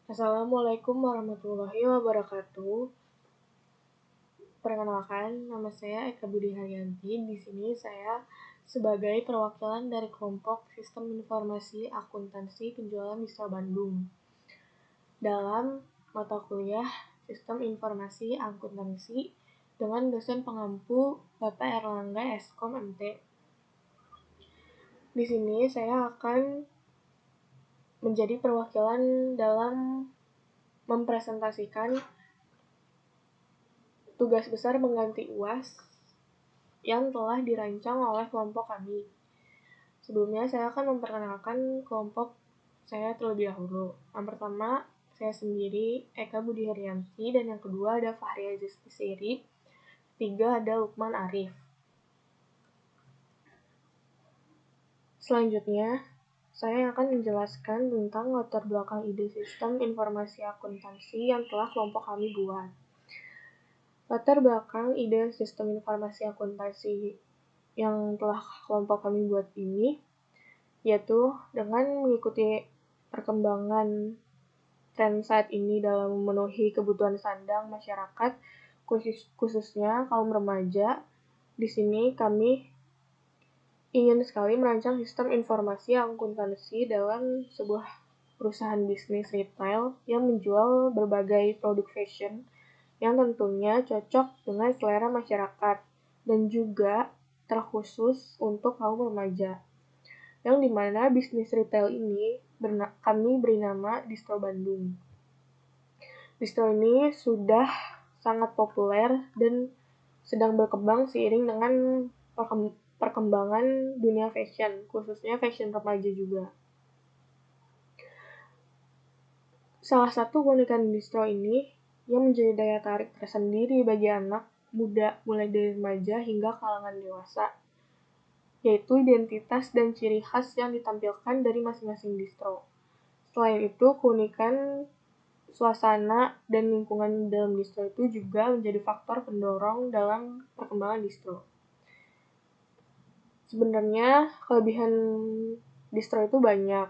Assalamualaikum warahmatullahi wabarakatuh. Perkenalkan, nama saya Eka Budi Haryanti. Di sini saya sebagai perwakilan dari kelompok Sistem Informasi Akuntansi Penjualan Distro Bandung. Dalam mata kuliah Sistem Informasi Akuntansi dengan dosen pengampu Bapak Erlangga Eskom MT. Di sini saya akan menjadi perwakilan dalam mempresentasikan tugas besar pengganti UAS yang telah dirancang oleh kelompok kami. Sebelumnya saya akan memperkenalkan kelompok saya terlebih dahulu. Yang pertama, saya sendiri, Eka Budi Haryanti, dan yang kedua ada Fahri Azizkisiri, ketiga ada Lukman Arif. Selanjutnya, saya akan menjelaskan tentang latar belakang ide sistem informasi akuntansi yang telah kelompok kami buat. Latar belakang ide sistem informasi akuntansi yang telah kelompok kami buat ini, yaitu dengan mengikuti perkembangan tren saat ini dalam memenuhi kebutuhan sandang masyarakat, khususnya kaum remaja. Di sini kami ingin sekali merancang sistem informasi akuntansi dalam sebuah perusahaan bisnis retail yang menjual berbagai produk fashion yang tentunya cocok dengan selera masyarakat dan juga terkhusus untuk kaum remaja. Yang dimana bisnis retail ini kami beri nama Distro Bandung. Distro ini sudah sangat populer dan sedang berkembang seiring dengan perkembangan dunia fashion, khususnya fashion remaja juga. Salah satu keunikan distro ini yang menjadi daya tarik tersendiri bagi anak muda mulai dari remaja hingga kalangan dewasa, yaitu identitas dan ciri khas yang ditampilkan dari masing-masing distro. Selain itu, keunikan suasana dan lingkungan dalam distro itu juga menjadi faktor pendorong dalam perkembangan distro. Sebenarnya kelebihan distro itu banyak.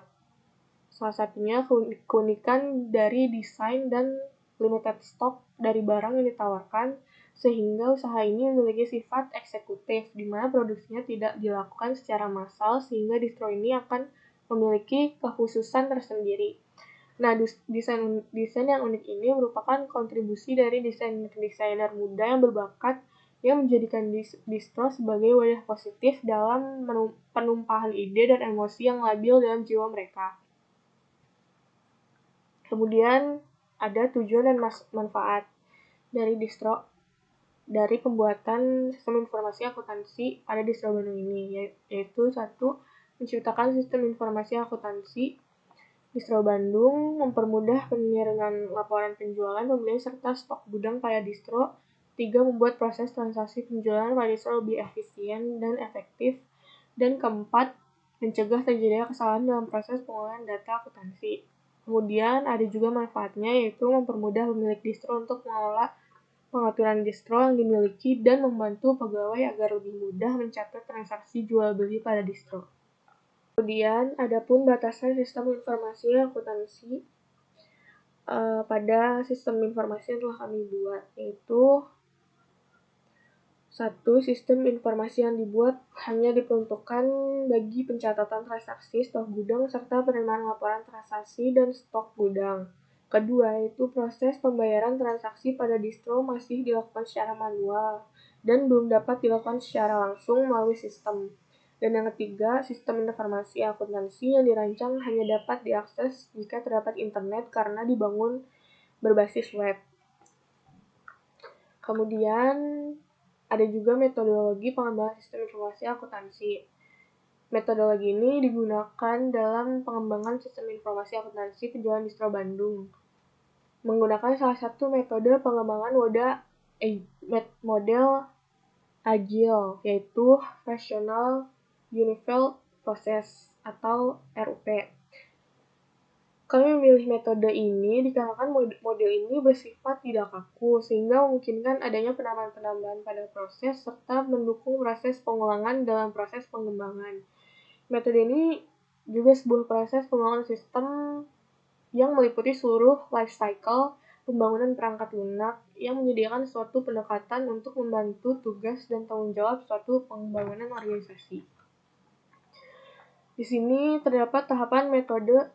Salah satunya keunikan dari desain dan limited stock dari barang yang ditawarkan, sehingga usaha ini memiliki sifat eksekutif, di mana produksinya tidak dilakukan secara massal, sehingga distro ini akan memiliki kekhususan tersendiri. Nah, desain yang unik ini merupakan kontribusi dari desainer muda yang berbakat yang menjadikan distro sebagai wadah positif dalam penumpahan ide dan emosi yang labil dalam jiwa mereka. Kemudian ada tujuan dan manfaat dari distro dari pembuatan sistem informasi akuntansi pada distro Bandung ini, yaitu satu, menciptakan sistem informasi akuntansi Distro Bandung mempermudah pengiriman laporan penjualan, pembelian, serta stok gudang pada distro. 3. Membuat proses transaksi penjualan pada distro lebih efisien dan efektif. Dan keempat, mencegah terjadinya kesalahan dalam proses pengolahan data akuntansi. Kemudian ada juga manfaatnya, yaitu mempermudah pemilik distro untuk mengelola pengaturan distro yang dimiliki dan membantu pegawai agar lebih mudah mencatat transaksi jual beli pada distro. Kemudian, adapun batasan sistem informasi akuntansi pada sistem informasi yang telah kami buat, yaitu 1. Sistem informasi yang dibuat hanya diperuntukkan bagi pencatatan transaksi, stok gudang, serta penerimaan laporan transaksi dan stok gudang. Kedua, yaitu proses pembayaran transaksi pada distro masih dilakukan secara manual dan belum dapat dilakukan secara langsung melalui sistem. Dan yang ketiga, sistem informasi akuntansi yang dirancang hanya dapat diakses jika terdapat internet karena dibangun berbasis web. Kemudian, ada juga metodologi pengembangan sistem informasi akuntansi. Metodologi ini digunakan dalam pengembangan sistem informasi akuntansi penjualan distro Bandung. Menggunakan salah satu metode pengembangan model agile, yaitu Rational Unified Process atau RUP. Kami memilih metode ini dikarenakan model ini bersifat tidak kaku, sehingga memungkinkan adanya penambahan-penambahan pada proses serta mendukung proses pengulangan dalam proses pengembangan. Metode ini juga sebuah proses pengembangan sistem yang meliputi seluruh life cycle pembangunan perangkat lunak yang menyediakan suatu pendekatan untuk membantu tugas dan tanggung jawab suatu pembangunan organisasi. Di sini terdapat tahapan metode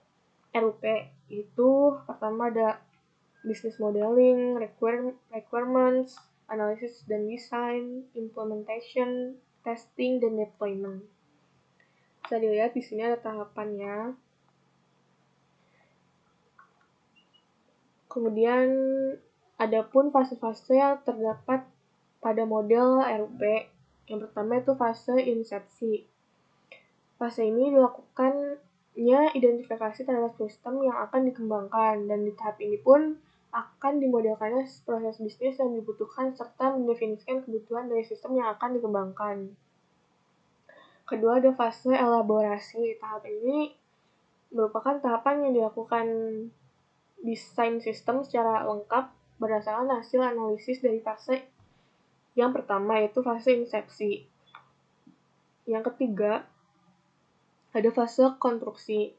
RUP, yaitu pertama ada business modeling, requirements, analysis dan design, implementation, testing, dan deployment. Bisa dilihat di sini ada tahapannya. Kemudian adapun fase-fase yang terdapat pada model RUP. Yang pertama itu fase insepsi. Fase ini dilakukannya identifikasi terhadap sistem yang akan dikembangkan, dan di tahap ini pun akan dimodelkannya proses bisnis yang dibutuhkan serta mendefinisikan kebutuhan dari sistem yang akan dikembangkan. Kedua ada fase elaborasi. Tahap ini merupakan tahapan yang dilakukan desain sistem secara lengkap berdasarkan hasil analisis dari fase yang pertama, yaitu fase insepsi. Yang ketiga ada fase konstruksi.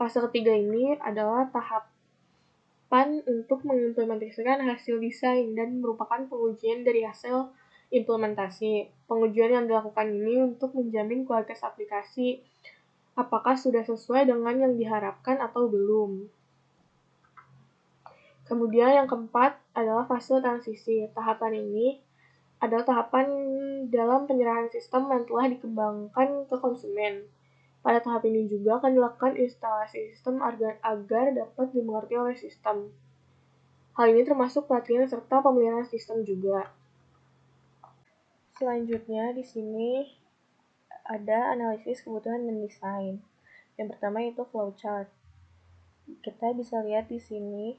Fase ketiga ini adalah tahapan untuk mengimplementasikan hasil desain dan merupakan pengujian dari hasil implementasi. Pengujian yang dilakukan ini untuk menjamin kualitas aplikasi, apakah sudah sesuai dengan yang diharapkan atau belum. Kemudian yang keempat adalah fase transisi. Tahapan ini adalah tahapan dalam penyerahan sistem yang telah dikembangkan ke konsumen. Pada tahap ini juga akan dilakukan instalasi sistem agar dapat dimengerti oleh sistem. Hal ini termasuk pelatihan serta pemeliharaan sistem juga. Selanjutnya di sini ada analisis kebutuhan dan desain. Yang pertama itu flowchart. Kita bisa lihat di sini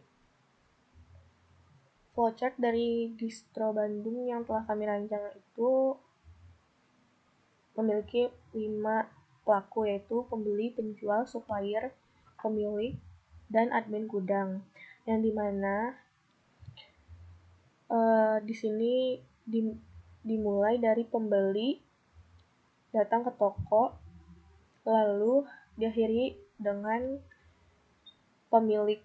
flowchart dari distro Bandung yang telah kami rancang itu memiliki 5 pelaku, yaitu pembeli, penjual, supplier, pemilik, dan admin gudang. Yang dimana di sini dimulai dari pembeli datang ke toko, lalu diakhiri dengan pemilik,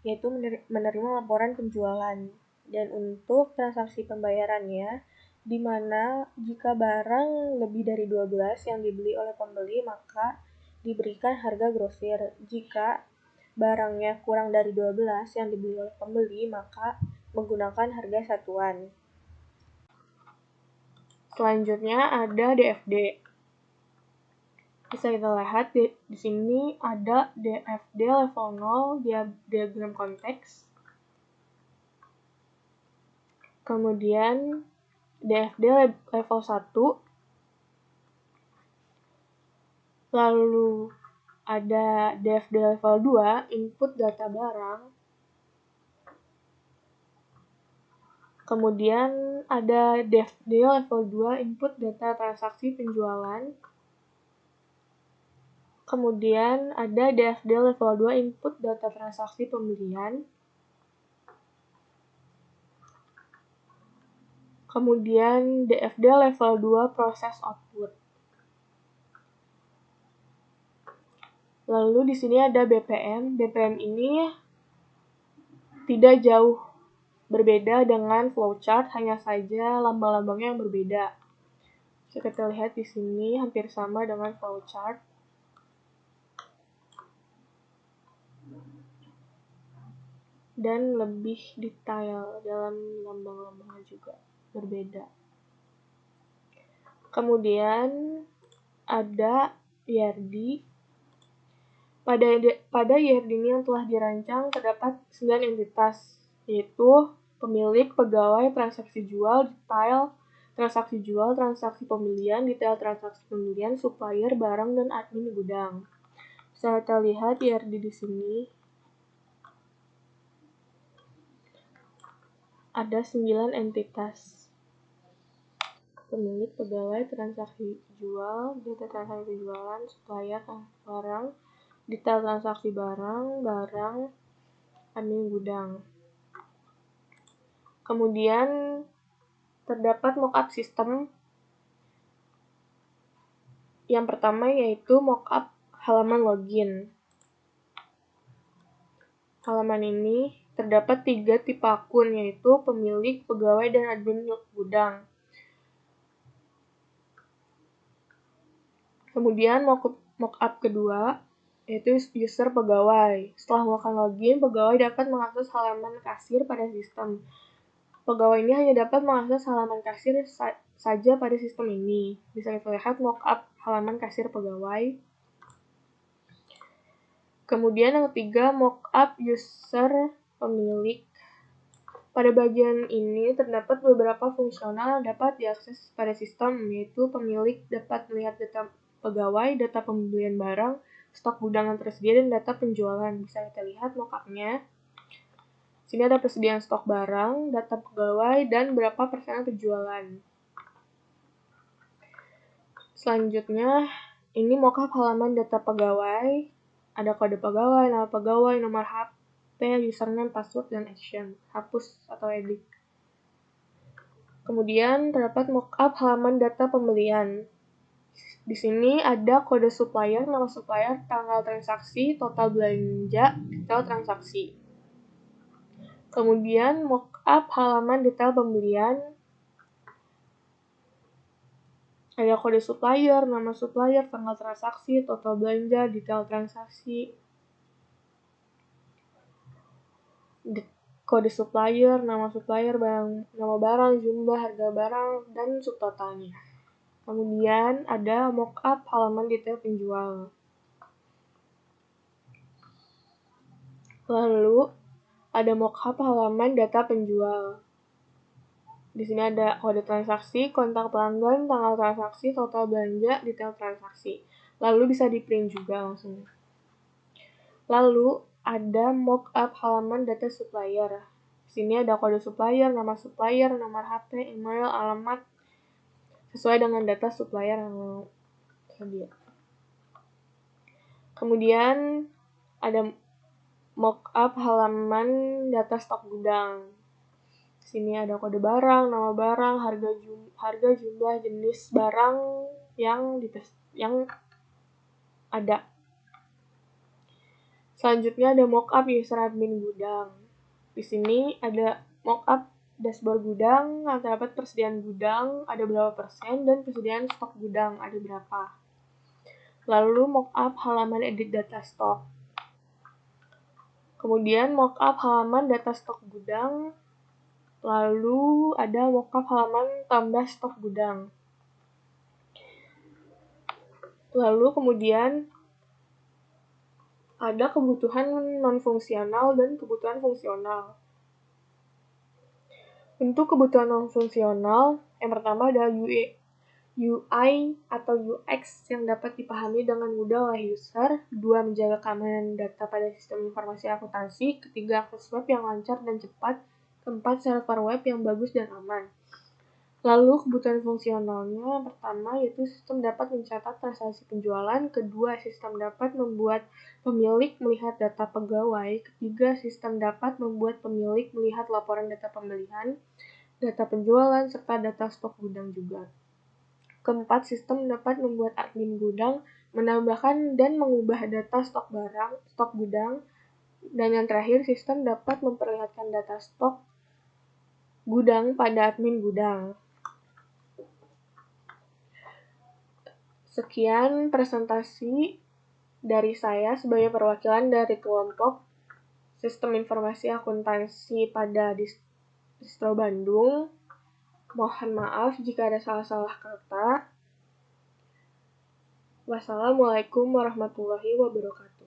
yaitu menerima laporan penjualan. Dan untuk transaksi pembayarannya, di mana jika barang lebih dari 12 yang dibeli oleh pembeli, maka diberikan harga grosir. Jika barangnya kurang dari 12 yang dibeli oleh pembeli, maka menggunakan harga satuan. Selanjutnya ada DFD. Bisa kita lihat di sini ada DFD level 0, diagram konteks. Kemudian DFD level 1, lalu ada DFD level 2, input data barang. Kemudian ada DFD level 2, input data transaksi penjualan. Kemudian ada DFD level 2, input data transaksi pembelian. Kemudian DFD level 2, proses output. Lalu di sini ada BPM. BPM ini tidak jauh berbeda dengan flowchart, hanya saja lambang-lambangnya yang berbeda. Bisa kita lihat di sini hampir sama dengan flowchart. Dan lebih detail dalam lambang-lambangnya juga berbeda. Kemudian ada IRD. Pada IRD ini yang telah dirancang terdapat 9 entitas, yaitu pemilik, pegawai, transaksi jual, detail, transaksi jual, transaksi pembelian, detail transaksi pembelian, supplier, barang, dan admin gudang. Bisa kita lihat IRD di sini. Ada 9 entitas. Pemilik, pegawai, transaksi jual, detail transaksi jualan, supplier, barang, detail transaksi barang, admin gudang. Kemudian terdapat mockup sistem. Yang pertama yaitu mockup halaman login. halaman ini terdapat 3 tipe akun, yaitu pemilik, pegawai, dan admin gudang. Kemudian mockup kedua, yaitu user pegawai. Setelah melakukan login, pegawai dapat mengakses halaman kasir pada sistem. Pegawai ini hanya dapat mengakses halaman kasir saja pada sistem ini. Bisa kita lihat mockup halaman kasir pegawai. Kemudian yang ketiga, mockup user pemilik. Pada bagian ini terdapat beberapa fungsional yang dapat diakses pada sistem, yaitu pemilik dapat melihat data pegawai, data pembelian barang, stok gudang yang tersedia, dan data penjualan. Bisa kita lihat mock-up-nya. Sini ada persediaan stok barang, data pegawai, dan berapa persen penjualan. Selanjutnya, ini mock-up halaman data pegawai. Ada kode pegawai, nama pegawai, nomor HP, username, password, dan action. Hapus atau edit. Kemudian terdapat mockup halaman data pembelian. Di sini ada kode supplier, nama supplier, tanggal transaksi, total belanja, detail transaksi. Kemudian mockup halaman detail pembelian. Ada kode supplier, nama supplier, tanggal transaksi, total belanja, detail transaksi. Kode supplier, nama supplier, nama barang, jumlah, harga barang, dan subtotalnya. Kemudian ada mockup halaman detail penjual. Lalu ada mockup halaman data penjual. Di sini ada kode transaksi, kontak pelanggan, tanggal transaksi, total belanja, detail transaksi. Lalu bisa di-print juga langsung. Lalu ada mockup halaman data supplier. Di sini ada kode supplier, nama supplier, nomor HP, email, alamat, sesuai dengan data supplier yang tersedia. Kemudian ada mockup halaman data stok gudang. Di sini ada kode barang, nama barang, harga, jumlah, jenis barang yang ada. Selanjutnya ada mockup user admin gudang. Di sini ada mockup dashboard gudang, terdapat persediaan gudang, ada berapa persen, dan persediaan stok gudang, ada berapa. Lalu mockup halaman edit data stok. Kemudian mockup halaman data stok gudang. Lalu ada mockup halaman tambah stok gudang. Lalu kemudian ada kebutuhan non-fungsional dan kebutuhan fungsional. Untuk kebutuhan non-fungsional, yang pertama ada UI atau UX yang dapat dipahami dengan mudah oleh user. 2. Menjaga keamanan data pada sistem informasi akuntansi. 3. Akses web yang lancar dan cepat. 4. Server web yang bagus dan aman. Lalu kebutuhan fungsionalnya yang pertama yaitu sistem dapat mencatat transaksi penjualan. Kedua, sistem dapat membuat pemilik melihat data pegawai. Ketiga, sistem dapat membuat pemilik melihat laporan data pembelian, data penjualan, serta data stok gudang juga. Keempat, sistem dapat membuat admin gudang menambahkan dan mengubah data stok gudang. Dan yang terakhir, sistem dapat memperlihatkan data stok gudang pada admin gudang. Sekian presentasi dari saya sebagai perwakilan dari kelompok Sistem Informasi Akuntansi pada Distro Bandung. Mohon maaf jika ada salah-salah kata. Wassalamualaikum warahmatullahi wabarakatuh.